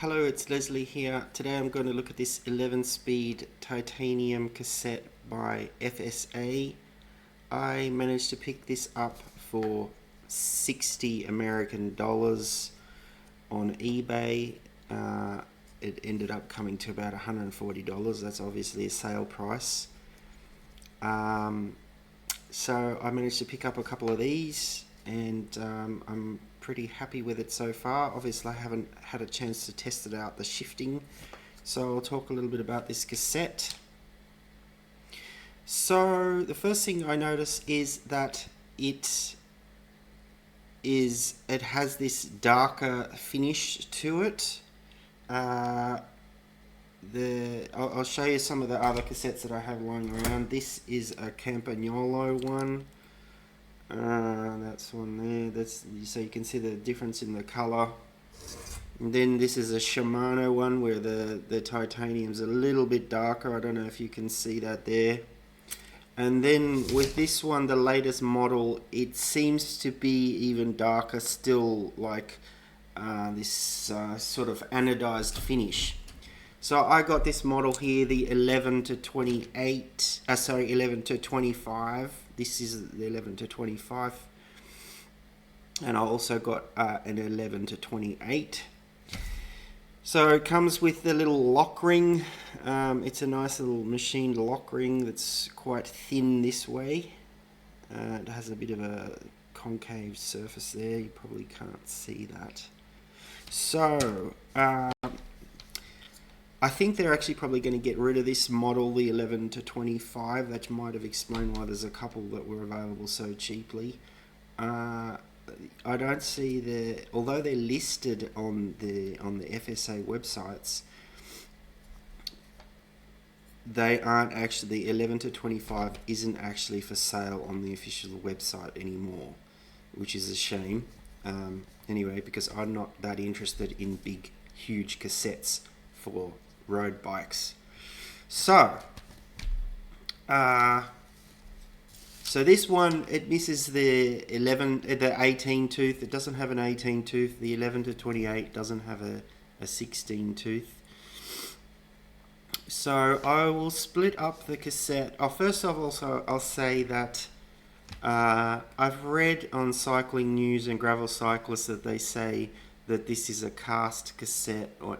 Hello, it's Leslie here. Today I'm going to look at this 11-speed titanium cassette by FSA. I managed to pick this up for 60 American dollars on eBay. It ended up coming to about $140. That's obviously a sale price. So I managed to pick up a couple of these, and I'm pretty happy with it so far. Obviously I haven't had a chance to test it out, the shifting, so I'll talk a little bit about this cassette. So the first thing I notice is that it has this darker finish to it. I'll show you some of the other cassettes that I have lying around. This is a Campagnolo one. That's one there. So you can see the difference in the color. And then this is a Shimano one where the titanium's a little bit darker. I don't know if you can see that there. And then with this one, the latest model, it seems to be even darker still, like this sort of anodized finish. So I got this model here, the 11 to 25. This is the 11 to 25. And I also got an 11 to 28. So it comes with the little lock ring. It's a nice little machined lock ring that's quite thin this way. It has a bit of a concave surface there. You probably can't see that. So I think they're actually probably going to get rid of this model, the 11 to 25. That might have explained why there's a couple that were available so cheaply. I don't see although they're listed on the FSA websites, they aren't actually, the 11 to 25 isn't actually for sale on the official website anymore, which is a shame. Anyway, because I'm not that interested in big, huge cassettes for road bikes. So this one, it misses the 18 tooth. It doesn't have an 18 tooth. The 11 to 28 doesn't have a 16 tooth. So I will split up the cassette. First of all, I'll say that I've read on Cycling News and Gravel Cyclists that they say that this is a cast cassette or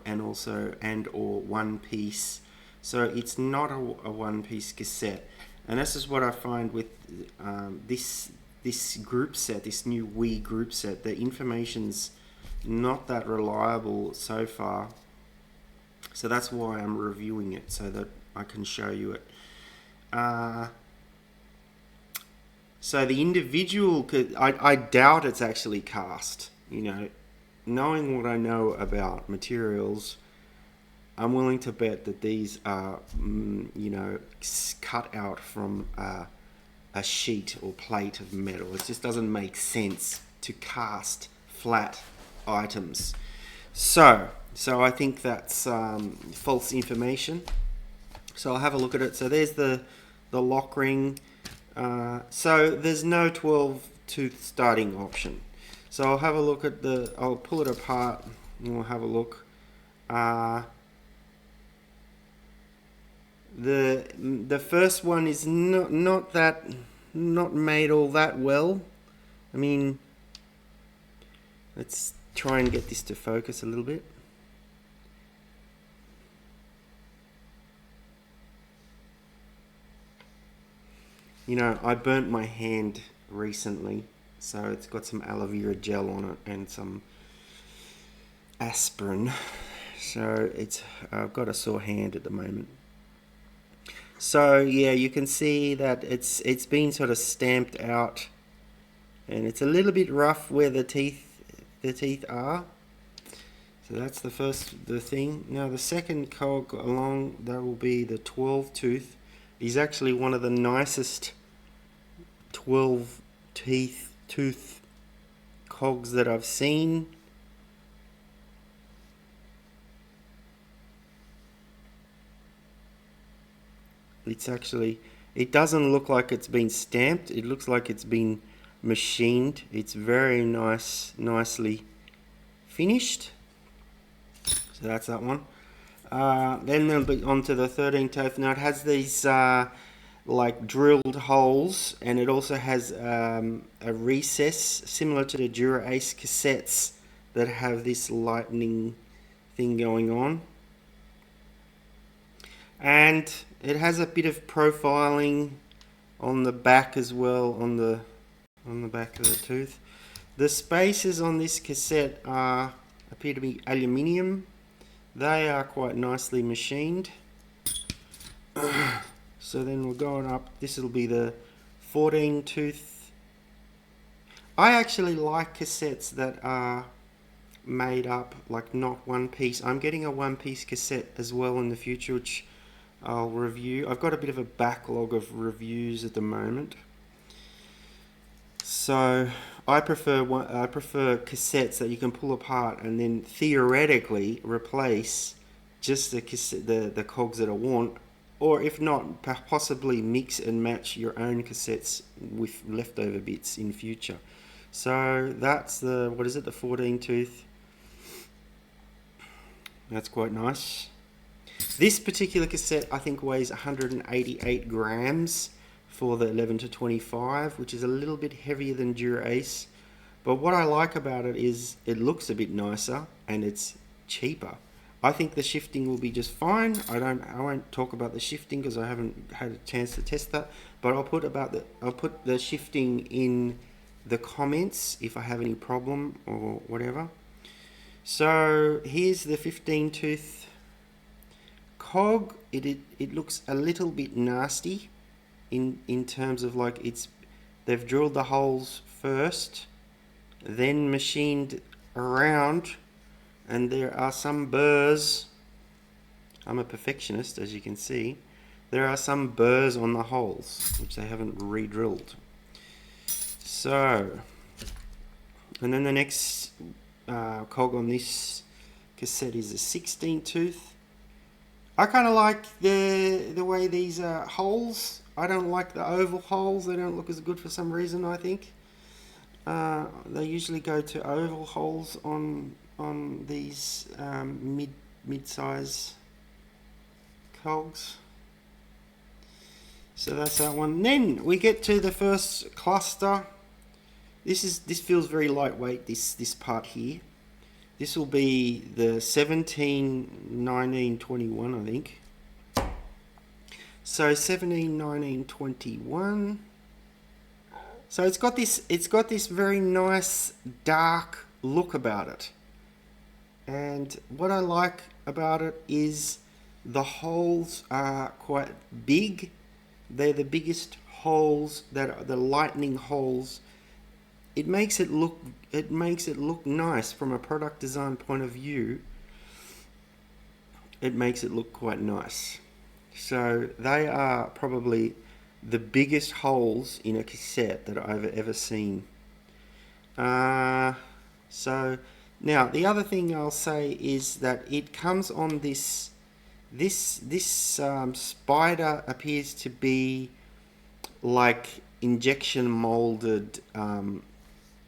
one piece. So it's not a one piece cassette. And this is what I find with this group set, this new WE group set. The information's not that reliable so far. So that's why I'm reviewing it, so that I can show you it. So the individual, I doubt it's actually cast. You know, knowing what I know about materials, I'm willing to bet that these are, cut out from a sheet or plate of metal. It just doesn't make sense to cast flat items. So I think that's false information. So I'll have a look at it. So there's the lock ring. So there's no 12 tooth starting option. So I'll have a look at I'll pull it apart and we'll have a look. The first one is not made all that well. I mean, let's try and get this to focus a little bit. You know, I burnt my hand recently, so it's got some aloe vera gel on it and some aspirin. So I've got a sore hand at the moment. So yeah, you can see that it's been sort of stamped out, and it's a little bit rough where the teeth are. So that's the thing. Now the second cog along, that will be the 12 tooth. He's actually one of the nicest 12 tooth cogs that I've seen. It doesn't look like it's been stamped. It looks like it's been machined. It's very nicely finished. So that's that one. Then we'll be on to the 13 tooth. Now it has these like drilled holes, and it also has a recess similar to the Dura Ace cassettes that have this lightning thing going on. And it has a bit of profiling on the back as well, on the back of the tooth. The spaces on this cassette appear to be aluminium. They are quite nicely machined. So then we're going up. This will be the 14 tooth. I actually like cassettes that are made up like not one piece. I'm getting a one piece cassette as well in the future, which I'll review. I've got a bit of a backlog of reviews at the moment. So I prefer cassettes that you can pull apart and then theoretically replace just the cassette, the cogs that I want, or if not, possibly mix and match your own cassettes with leftover bits in future. So that's the, what is it, the 14 tooth. That's quite nice. This particular cassette I think weighs 188 grams for the 11 to 25, which is a little bit heavier than Dura Ace. But what I like about it is it looks a bit nicer and it's cheaper. I think the shifting will be just fine. I won't talk about the shifting because I haven't had a chance to test that. But I'll put the shifting in the comments if I have any problem or whatever. So here's the 15 tooth cog. It looks a little bit nasty in terms of like they've drilled the holes first, then machined around, and there are some burrs. I'm a perfectionist, as you can see. There are some burrs on the holes which they haven't re-drilled. So, and then the next cog on this cassette is a 16 tooth. I kind of like the way these holes. I don't like the oval holes. They don't look as good for some reason, I think. They usually go to oval holes on these mid-size cogs. So that's that one. Then we get to the first cluster. This feels very lightweight, this part here. This will be the 17, 19, 21, I think. So 17, 19, 21. So it's got this very nice dark look about it. And what I like about it is the holes are quite big. They're the biggest holes that are the lightning holes. It makes it look nice from a product design point of view. It makes it look quite nice. So they are probably the biggest holes in a cassette that I've ever seen. So now the other thing I'll say is that it comes on this spider appears to be like injection molded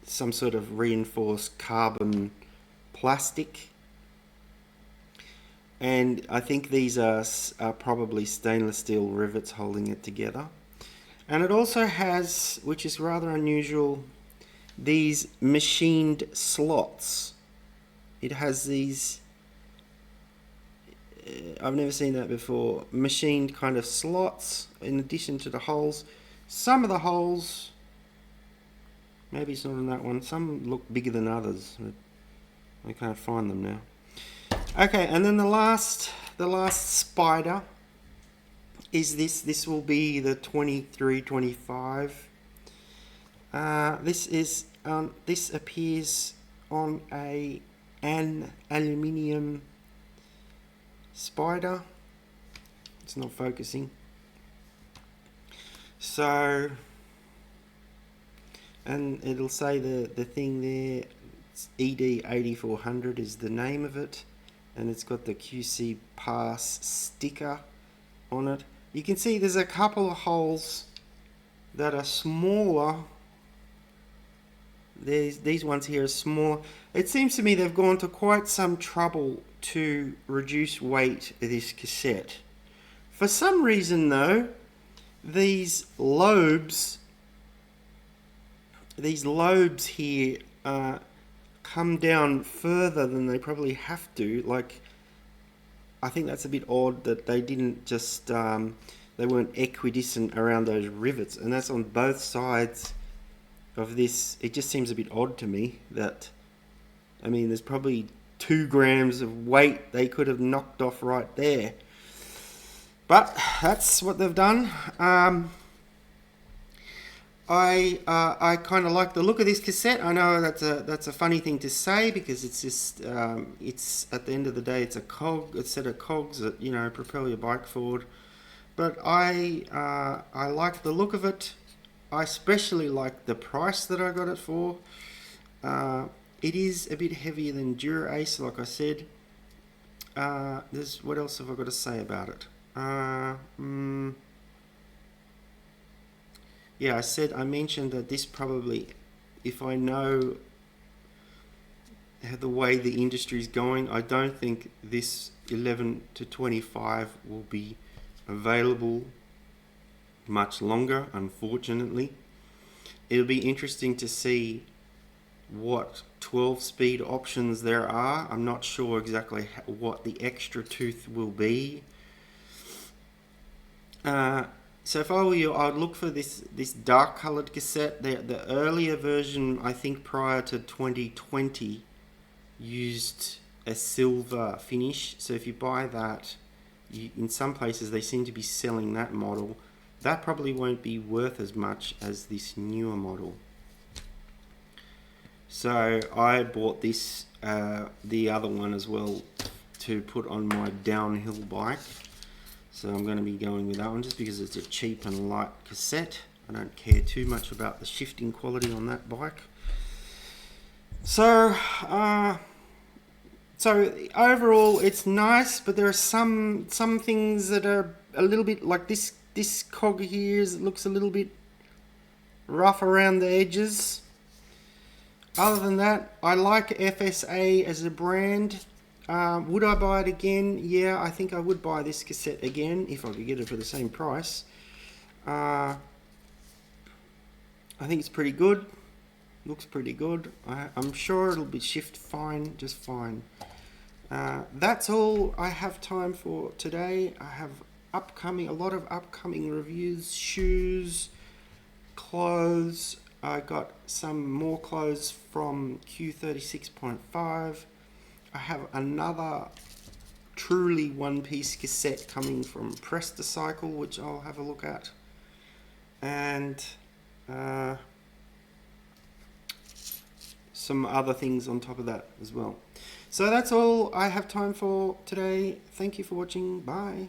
some sort of reinforced carbon plastic, and I think these are probably stainless steel rivets holding it together. And it also has, which is rather unusual, these machined slots. It has these, I've never seen that before, machined kind of slots in addition to the holes. Some of the holes, maybe it's not in that one, some look bigger than others, but I can't find them now. Okay, and then the last spider is this. This will be the 2325. This appears on an aluminium spider. It's not focusing. So, and it'll say the thing there, it's ED-8400 is the name of it, and it's got the QC Pass sticker on it. You can see there's a couple of holes that are smaller. These ones here are smaller. It seems to me they've gone to quite some trouble to reduce weight of this cassette. For some reason though, these lobes here come down further than they probably have to. Like, I think that's a bit odd that they didn't just they weren't equidistant around those rivets, and that's on both sides of this. It just seems a bit odd to me that, I mean, there's probably 2 grams of weight they could have knocked off right there. But that's what they've done. I kind of like the look of this cassette. I know that's a funny thing to say, because it's just it's, at the end of the day, it's a set of cogs that, you know, propel your bike forward. But I like the look of it. I especially like the price that I got it for. It is a bit heavier than Dura-Ace, like I said. What else have I got to say about it? Yeah, I mentioned that this probably, if I know the way the industry is going, I don't think this 11 to 25 will be available much longer, unfortunately. It'll be interesting to see what 12-speed options there are. I'm not sure exactly what the extra tooth will be. So if I were you, I would look for this dark coloured cassette. The earlier version, I think prior to 2020, used a silver finish. So if you buy that, in some places they seem to be selling that model. That probably won't be worth as much as this newer model. So I bought this, the other one as well, to put on my downhill bike. So I'm going to be going with that one just because it's a cheap and light cassette. I don't care too much about the shifting quality on that bike. So overall it's nice, but there are some things that are a little bit like this cog here. It looks a little bit rough around the edges. Other than that, I like FSA as a brand. Would I buy it again? Yeah, I think I would buy this cassette again if I could get it for the same price. I think it's pretty good. Looks pretty good. I'm sure it'll be shift fine, just fine. That's all I have time for today. I have a lot of upcoming reviews, shoes, clothes. I got some more clothes from Q36.5. I have another truly one-piece cassette coming from Presticycle, which I'll have a look at, and some other things on top of that as well. So that's all I have time for today. Thank you for watching. Bye.